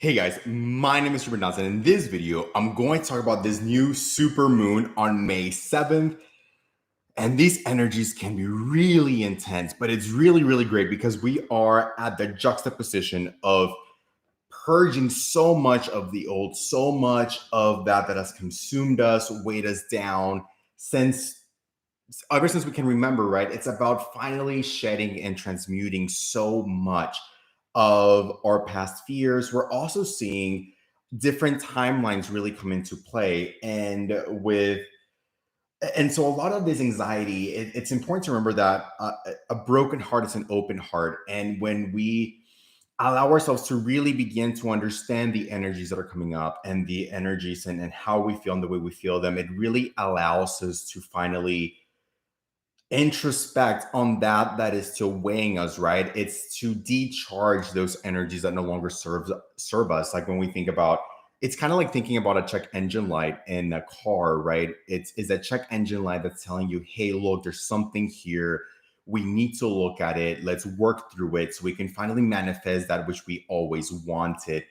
Hey guys, my name is Ruben Johnson. In this video, I'm going to talk about this new super moon on May 7th. And these energies can be really intense, but it's really, really great because we are at the juxtaposition of purging so much of the old, so much of that has consumed us, weighed us down since ever since we can remember, right? It's about finally shedding and transmuting so much of our past fears. We're also seeing different timelines really come into play. And so a lot of this anxiety, it's important to remember that a broken heart is an open heart. And when we allow ourselves to really begin to understand the energies that are coming up and the energies and how we feel and the way we feel them, it really allows us to finally introspect on that is still weighing us, right? It's to decharge those energies that no longer serve us. Like when we think about, it's kind of like thinking about a check engine light in a car, right? It's a check engine light that's telling you, hey, look, there's something here, we need to look at it, let's work through it so we can finally manifest that which we always wanted.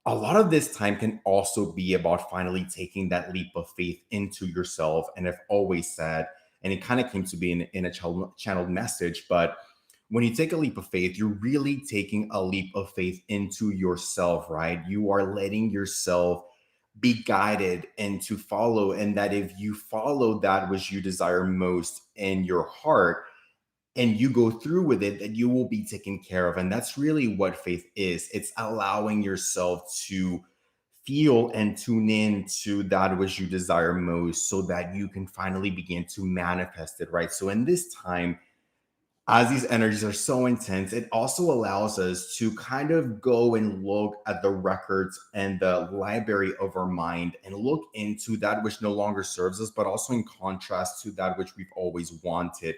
A lot of this time can also be about finally taking that leap of faith into yourself. And I've always said, and it kind of came to be in a channeled message, but when you take a leap of faith, you're really taking a leap of faith into yourself, right? You are letting yourself be guided and to follow. And that if you follow that which you desire most in your heart, and you go through with it, that you will be taken care of. And that's really what faith is. It's allowing yourself to feel and tune in to that which you desire most so that you can finally begin to manifest it, right? So in this time, as these energies are so intense, it also allows us to kind of go and look at the records and the library of our mind and look into that which no longer serves us, but also in contrast to that which we've always wanted,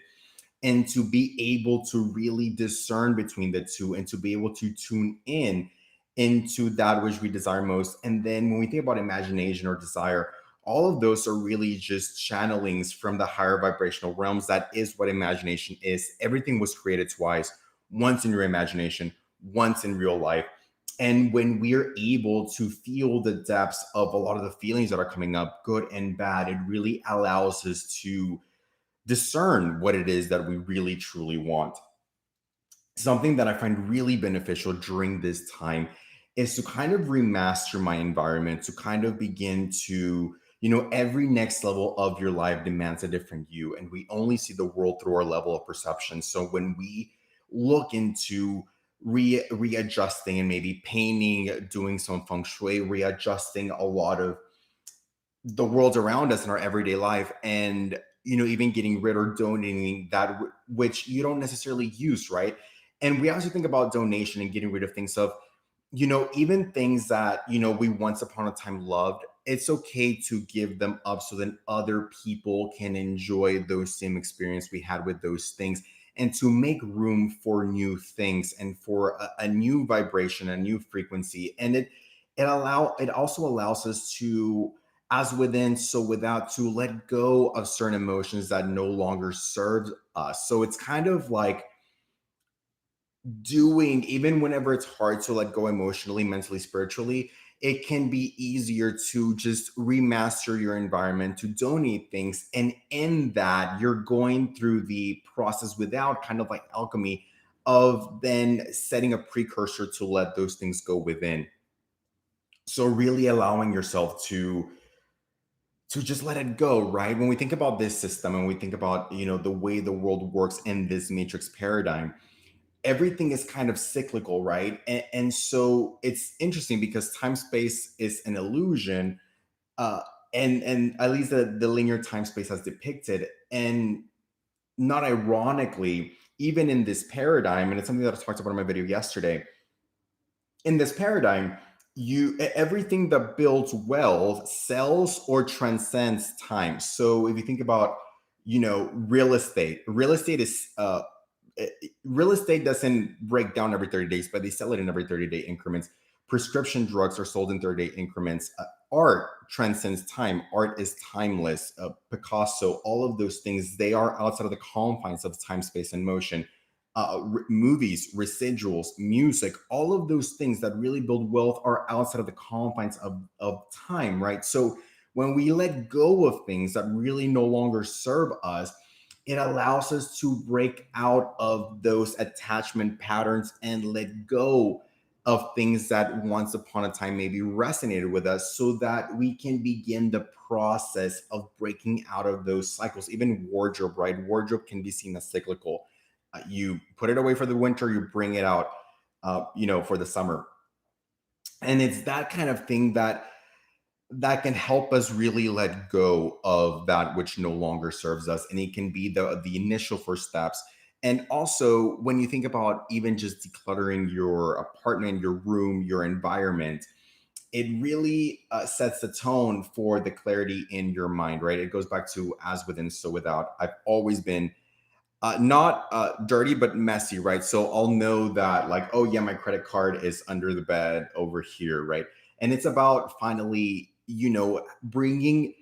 and to be able to really discern between the two and to be able to tune in into that which we desire most. And then when we think about imagination or desire, all of those are really just channelings from the higher vibrational realms. That is what imagination is. Everything was created twice, once in your imagination, once in real life. And when we're able to feel the depths of a lot of the feelings that are coming up, good and bad, it really allows us to discern what it is that we really truly want. Something that I find really beneficial during this time is to kind of remaster my environment, to kind of begin to, every next level of your life demands a different you, and we only see the world through our level of perception. So when we look into readjusting and maybe painting, doing some feng shui, readjusting a lot of the world around us in our everyday life, and even getting rid or donating that which you don't necessarily use, right? And we also think about donation and getting rid of things of, even things that we once upon a time loved. It's okay to give them up so that other people can enjoy those same experience we had with those things, and to make room for new things and for a new vibration, a new frequency. And it also allows us to, as within so without, to let go of certain emotions that no longer serve us. So it's kind of like doing, even whenever it's hard to let go emotionally, mentally, spiritually, it can be easier to just remaster your environment, to donate things. And in that, you're going through the process without, kind of like alchemy, of then setting a precursor to let those things go within. So really allowing yourself to just let it go, right? When we think about this system and we think about, the way the world works in this matrix paradigm, everything is kind of cyclical, right? And so it's interesting because time space is an illusion, uh, and at least the linear time space has depicted. And not ironically, even in this paradigm, and it's something that I talked about in my video yesterday, in this paradigm, everything that builds wealth sells or transcends time. So if you think about, real estate is real estate doesn't break down every 30 days, but they sell it in every 30-day increments. Prescription drugs are sold in 30-day increments. Art transcends time. Art is timeless. Picasso, all of those things, they are outside of the confines of time, space, and motion. movies, residuals, music, all of those things that really build wealth are outside of the confines of time, right? So when we let go of things that really no longer serve us, it allows us to break out of those attachment patterns and let go of things that once upon a time maybe resonated with us so that we can begin the process of breaking out of those cycles. Even wardrobe, right? Wardrobe can be seen as cyclical. You put it away for the winter, you bring it out, for the summer. And it's that kind of thing that can help us really let go of that which no longer serves us, and it can be the initial first steps. And also, when you think about even just decluttering your apartment, your room, your environment, it really sets the tone for the clarity in your mind, right? It goes back to as within, so without. I've always been not dirty, but messy, right? So I'll know that, like, oh yeah, my credit card is under the bed over here, right? And it's about finally, bringing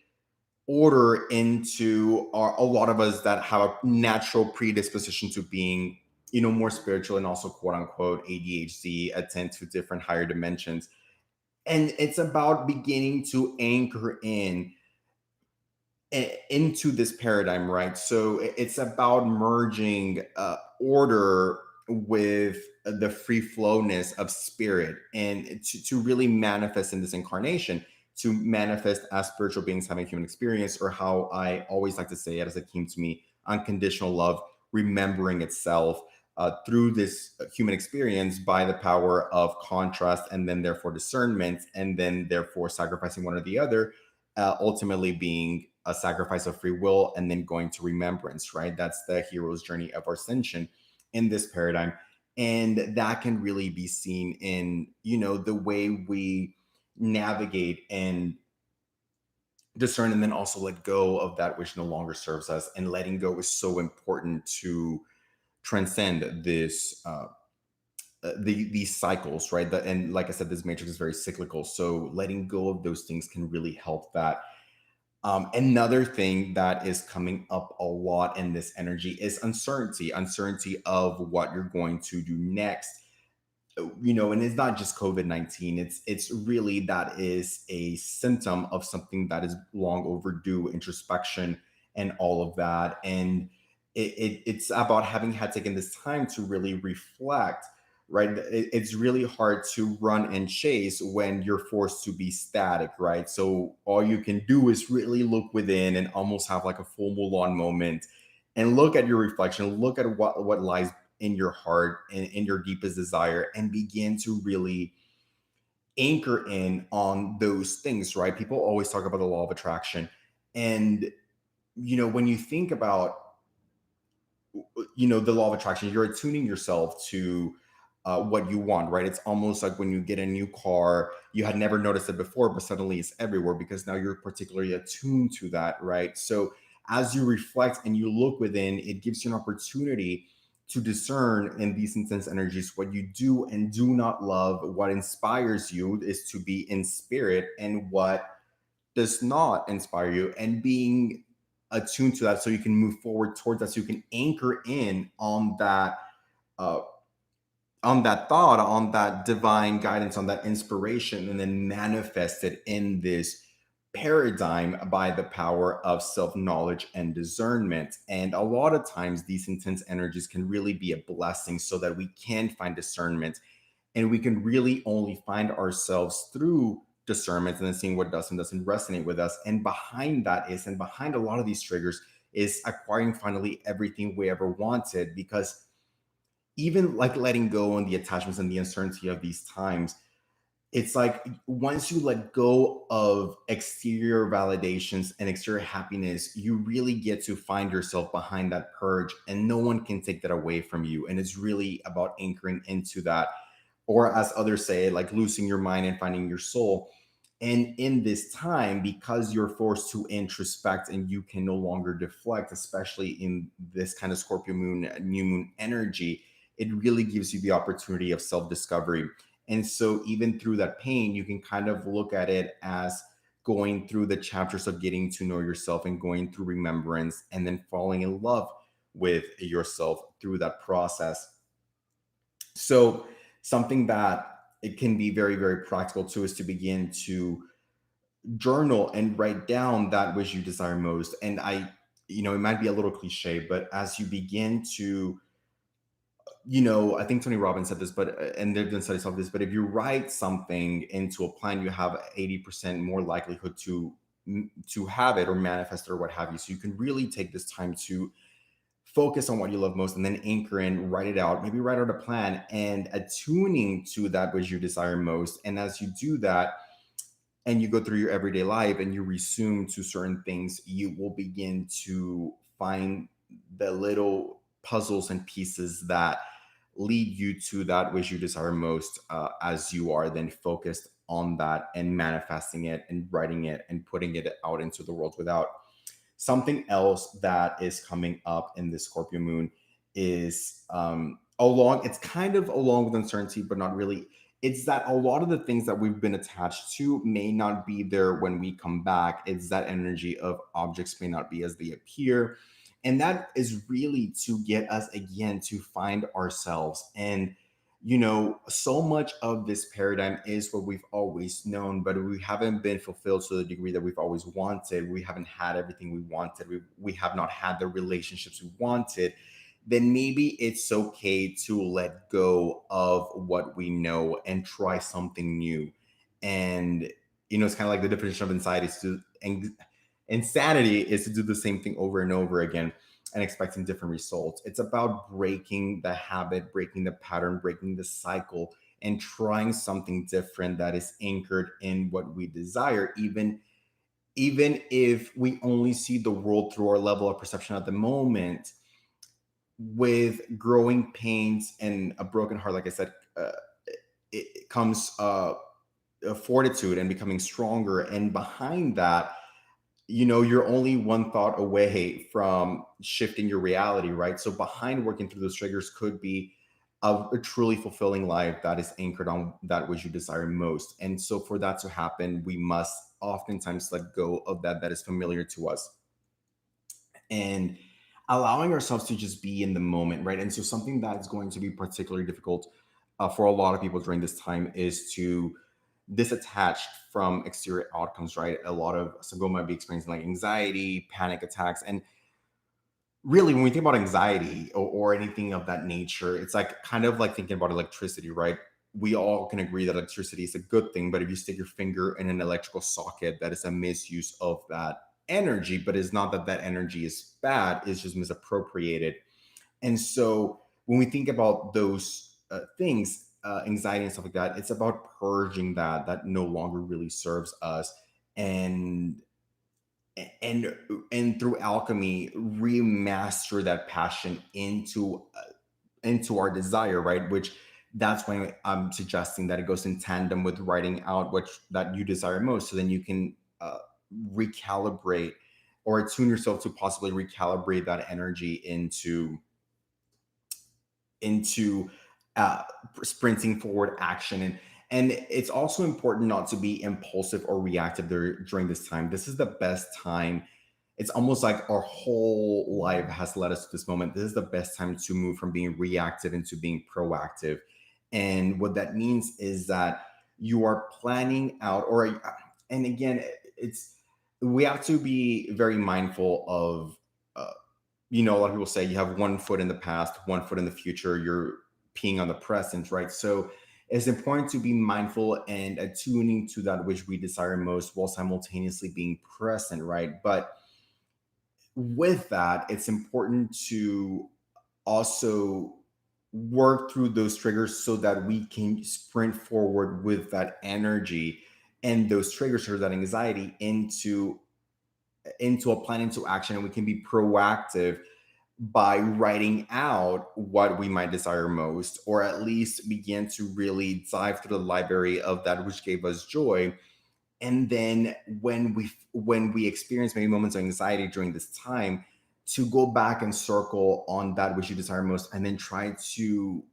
order into a lot of us that have a natural predisposition to being, more spiritual, and also quote unquote ADHD, attend to different higher dimensions. And it's about beginning to anchor into this paradigm, right? So it's about merging order with the free flowness of spirit, and to really manifest in this incarnation, to manifest as spiritual beings having human experience, or how I always like to say it as it came to me, unconditional love, remembering itself through this human experience by the power of contrast, and then therefore discernment, and then therefore sacrificing one or the other, ultimately being a sacrifice of free will, and then going to remembrance, right? That's the hero's journey of our ascension in this paradigm. And that can really be seen in, the way we navigate and discern, and then also let go of that which no longer serves us. And letting go is so important to transcend this these cycles, right? And like I said, this matrix is very cyclical, so letting go of those things can really help that. Another thing that is coming up a lot in this energy is uncertainty of what you're going to do next. And it's not just COVID-19. It's really, that is a symptom of something that is long overdue, introspection and all of that. And it's about having had taken this time to really reflect, right? It's really hard to run and chase when you're forced to be static, right? So all you can do is really look within and almost have like a full Mulan moment, and look at your reflection, look at what lies in your heart and in your deepest desire, and begin to really anchor in on those things, right? People always talk about the law of attraction. And, when you think about, the law of attraction, you're attuning yourself to what you want, right? It's almost like when you get a new car, you had never noticed it before, but suddenly it's everywhere because now you're particularly attuned to that, right? So as you reflect and you look within, it gives you an opportunity to discern in these intense energies what you do and do not love, what inspires you is to be in spirit, and what does not inspire you, and being attuned to that so you can move forward towards that, so you can anchor in uh, on that thought, on that divine guidance, on that inspiration, and then manifest it in this paradigm by the power of self knowledge and discernment. And a lot of times, these intense energies can really be a blessing so that we can find discernment, and we can really only find ourselves through discernment, and then seeing what does and doesn't resonate with us. And behind a lot of these triggers is acquiring finally everything we ever wanted, because even like letting go on the attachments and the uncertainty of these times, it's like once you let go of exterior validations and exterior happiness, you really get to find yourself behind that purge, and no one can take that away from you. And it's really about anchoring into that, or as others say, like losing your mind and finding your soul. And in this time, because you're forced to introspect and you can no longer deflect, especially in this kind of Scorpio moon, new moon energy, it really gives you the opportunity of self discovery. And so, even through that pain, you can kind of look at it as going through the chapters of getting to know yourself and going through remembrance, and then falling in love with yourself through that process. So something that it can be very, very practical too is to begin to journal and write down that which you desire most. And it might be a little cliche, but as you begin to, I think Tony Robbins said this, but and they've done studies of this, but if you write something into a plan, you have 80% more likelihood to have it or manifest it or what have you. So you can really take this time to focus on what you love most and then anchor in, write it out, maybe write out a plan and attuning to that which you desire most. And as you do that, and you go through your everyday life and you resume to certain things, you will begin to find the little puzzles and pieces that lead you to that which you desire most, as you are then focused on that and manifesting it and writing it and putting it out into the world without. Something else that is coming up in the Scorpio moon is it's kind of along with uncertainty, but not really. It's that a lot of the things that we've been attached to may not be there when we come back. It's that energy of objects may not be as they appear. And that is really to get us again to find ourselves. And, so much of this paradigm is what we've always known, but we haven't been fulfilled to the degree that we've always wanted. We haven't had everything we wanted. We have not had the relationships we wanted. Then maybe it's okay to let go of what we know and try something new. And, it's kind of like the definition of insanity is to do the same thing over and over again and expecting different results. It's about breaking the habit, breaking the pattern, breaking the cycle, and trying something different that is anchored in what we desire, even if we only see the world through our level of perception at the moment. With growing pains and a broken heart, like I said, it comes fortitude and becoming stronger. And behind that, you're only one thought away from shifting your reality, right? So behind working through those triggers could be a truly fulfilling life that is anchored on that which you desire most. And so for that to happen, we must oftentimes let go of that is familiar to us and allowing ourselves to just be in the moment, right? And so something that's going to be particularly difficult for a lot of people during this time is to disattached from exterior outcomes, right? Some people might be experiencing like anxiety, panic attacks. And really, when we think about anxiety or anything of that nature, it's like kind of like thinking about electricity, right? We all can agree that electricity is a good thing, but if you stick your finger in an electrical socket, that is a misuse of that energy. But it's not that energy is bad, it's just misappropriated. And so when we think about those things, anxiety and stuff like that, it's about purging that no longer really serves us, and and through alchemy, remaster that passion into our desire, right? Which that's why I'm suggesting that it goes in tandem with writing out what that you desire most, so then you can recalibrate or attune yourself to possibly recalibrate that energy into sprinting forward action. And it's also important not to be impulsive or reactive during this time. This is the best time. It's almost like our whole life has led us to this moment. This is the best time to move from being reactive into being proactive. And what that means is that you are planning out, and again, we have to be very mindful of, a lot of people say you have one foot in the past, one foot in the future. You're peeing on the present, right? So it's important to be mindful and attuning to that which we desire most while simultaneously being present, right? But with that, it's important to also work through those triggers so that we can sprint forward with that energy and those triggers or that anxiety into a plan, into action, and we can be proactive by writing out what we might desire most, or at least begin to really dive through the library of that which gave us joy. And then when we experience maybe moments of anxiety during this time, to go back and circle on that which you desire most, and then try to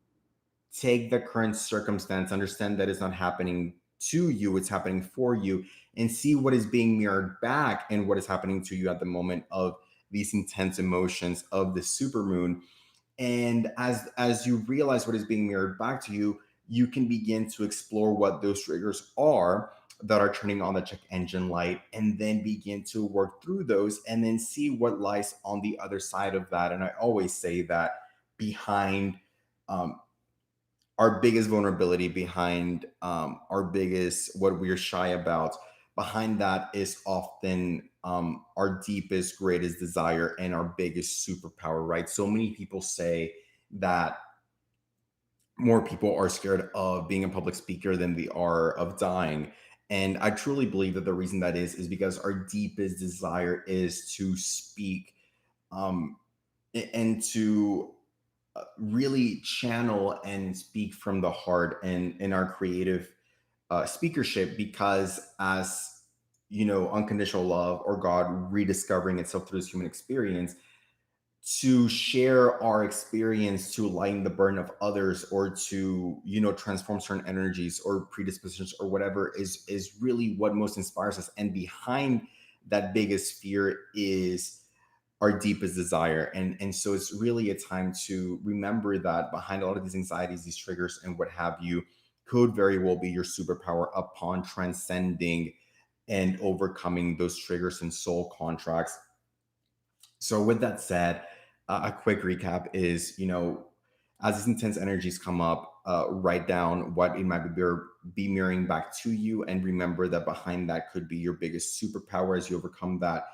take the current circumstance, understand that it's not happening to you, it's happening for you, and see what is being mirrored back and what is happening to you at the moment of these intense emotions of the supermoon. And as you realize what is being mirrored back to you, you can begin to explore what those triggers are that are turning on the check engine light, and then begin to work through those and then see what lies on the other side of that. And I always say that behind um, our biggest vulnerability, behind our biggest, what we're shy about, behind that is often our deepest, greatest desire and our biggest superpower, right? So many people say that more people are scared of being a public speaker than they are of dying. And I truly believe that the reason that is because our deepest desire is to speak, um, and to really channel and speak from the heart and in our creative speakership. Because as you know, unconditional love or God rediscovering itself through this human experience, to share our experience to lighten the burden of others, or to, you know, transform certain energies or predispositions or whatever, is really what most inspires us. And behind that biggest fear is our deepest desire. And so it's really a time to remember that behind a lot of these anxieties, these triggers and what have you, could very well be your superpower upon transcending and overcoming those triggers and soul contracts. So with that said, a quick recap is, you know, as these intense energies come up, write down what it might be mirroring back to you, and remember that behind that could be your biggest superpower as you overcome that.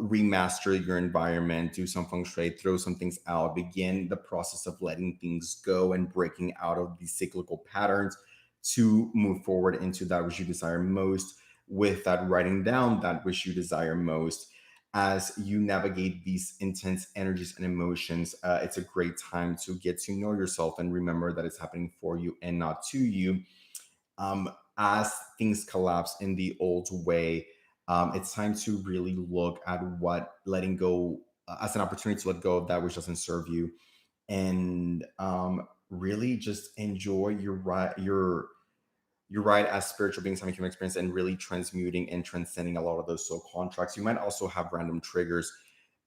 Remaster your environment, do some feng shui, throw some things out, begin the process of letting things go and breaking out of these cyclical patterns to move forward into that which you desire most. With that, writing down that which you desire most as you navigate these intense energies and emotions. It's a great time to get to know yourself and remember that it's happening for you and not to you. As things collapse in the old way, it's time to really look at what letting go, as an opportunity to let go of that which doesn't serve you, and really just enjoy your ride as spiritual beings having human experience, and really transmuting and transcending a lot of those soul contracts. You might also have random triggers,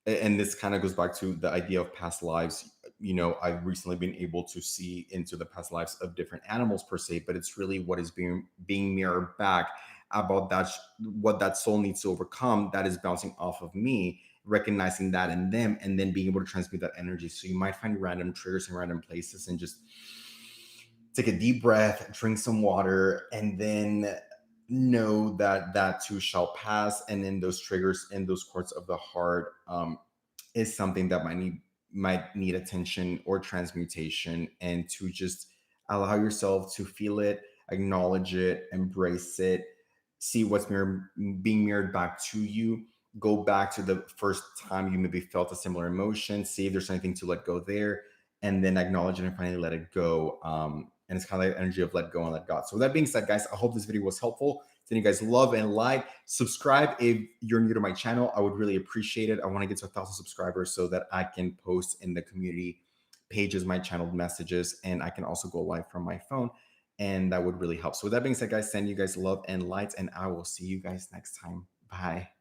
and this kind of goes back to the idea of past lives. You know, I've recently been able to see into the past lives of different animals per se, but it's really what is being mirrored back about that, what that soul needs to overcome, that is bouncing off of me, recognizing that in them, and then being able to transmute that energy. So you might find random triggers in random places, and just take a deep breath, drink some water, and then know that that too shall pass. And then those triggers and those chords of the heart, is something that might need attention or transmutation, and to just allow yourself to feel it, acknowledge it, embrace it, see what's being mirrored back to you. Go back to the first time you maybe felt a similar emotion, see if there's anything to let go there, and then acknowledge it and finally let it go. And it's kind of like the energy of let go and let God. So with that being said, guys, I hope this video was helpful. Then you guys love and like, subscribe if you're new to my channel. I would really appreciate it. I want to get to 1,000 subscribers so that I can post in the community pages, my channel messages, and I can also go live from my phone. And that would really help. So with that being said, guys, send you guys love and light, and I will see you guys next time. Bye.